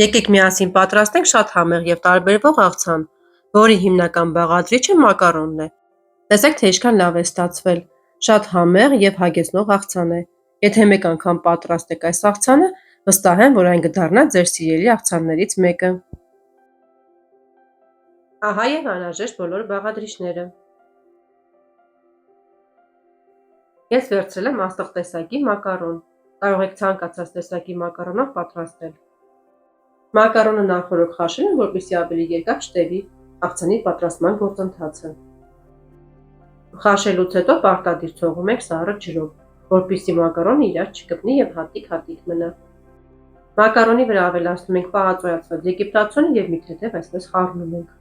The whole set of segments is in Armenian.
Եկեք միասին պատրաստենք շատ համեղ և տարբերվող աղցան, որի հիմնական բաղադրիչը մակարոնն է։ Տեսեք, թե ինչքան լավ է ստացվել։ Շատ համեղ և հագեցնող աղցան է։ Եթե մեկ անգամ պատրաստեք այս աղցանը, վստահ եմ, որ այն կդառնա ձեր սիրելի աղցաններից մեկը։ Ահա և անհրաժեշտ բոլոր բաղադրիչները։ Ես վերցրել եմ աստղ տեսակի մակարոն։ Կարող եք ցանկացած տեսակի մակարոնով պատրաստել։ Մակարոնը նախօրոք խաշել եմ, որպեսզի ավելի երկար չտևի աղցանի պատրաստման գործընթացը։ Խաշելուց հետո պարտադիր ցողում եք սառը ջրով, որպեսզի մակարոնը իրար չկպնի և հատիկ-հատիկ մնա։ Մակարոնի վրա ավելացնում ենք պահածոյացված եգիպտացորը և մի թեթև այսպես խառնում ենք։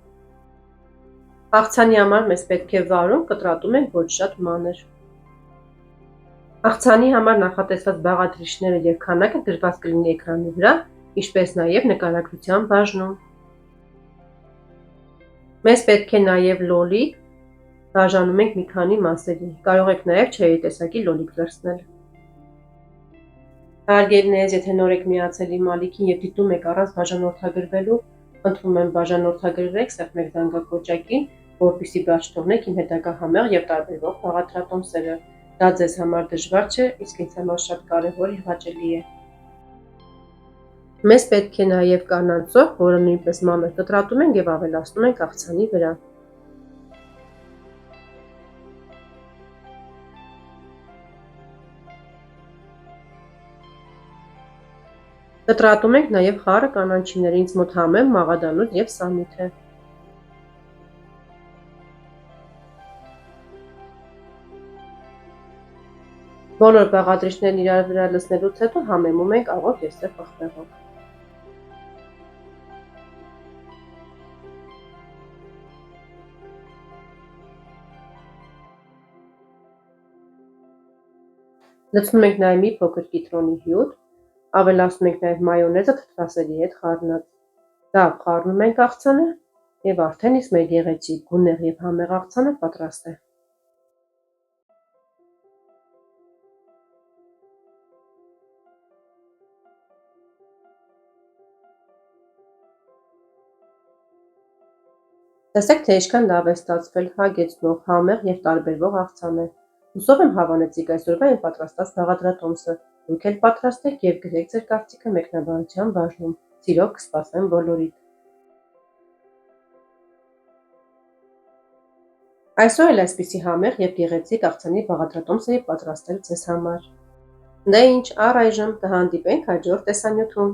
Աղցանի համար մեզ պետք է վարունգ, կտրատում ենք ոչ շատ մանր։ Աղցանի համար նախատեսված բաղադրիչները և քանակը գրված կլինի էկրանի վրա, ինչպես նաև նկարագրության բաժնում։ Մեզ պետք է նաև լոլիկ, բաժանում ենք մի քանի մասերի, կարող եք նաև չերի տեսակի լոլիկ վերցնել։ Հարգելիներս, եթե նոր եք միացել իմ ալիքին և դիտում եք առանց բաժանորդագրվելու, խնդրում եմ բաժանորդագրվեք, սեղմեք զանգակոճակին, որպեսզի բաց չթողնեք իմ հետագա համեղ և տարբերվող բաղադրատոմսերը։ Դա ձեզ համար դժվար չէ, իսկ ինձ համար շատ կարևոր և հաճելի է։ Մեզ պետք է նաև կանաչ սոխ, որը նույնպես մանր կտրատում ենք և ավելացնում ենք աղցանի վրա։ Կտրատում ենք նաև խառը կանաչիները, ինձ մոտ համեմ, մաղադանուց և սամիթ է։ Բոլոր բաղադրիչներն իրար վրա լցնելուց հետո համեմում ենք աղոտ եստեղ պղպեղով։ Լցնում ենք նաև մի փոքր կիտրոնի հյութ, ավելացնում ենք նաև մայոնեզը թթվասերի հետ խառնած։ Լավ խառնում ենք աղցանը և արդեն իսկ մեր գեղեցիկ, գունեղ և համեղ աղցանը պատրաստ է։ Տեսեք, թե ինչքան լավ է ստացվել, հագեցնող, համեղ և տարբերվող աղցան է։ Հուսով եմ հավանեցիք այսօրվա իմ պատրաստած բաղադրատոմսը, դուք էլ պատրաստեք և գրեք ձեր կարծիքը մեկնաբանության բաժնում։ Սիրով կսպասեմ բոլորիդ։ Այսօր էլ այսպիսի համեղ և գեղեցիկ աղցանի բաղադրատոմս էի պատրաստել ձեզ համար։ Դե ինչ, առայժմ կհանդիպենք հաջորդ տեսանյութում։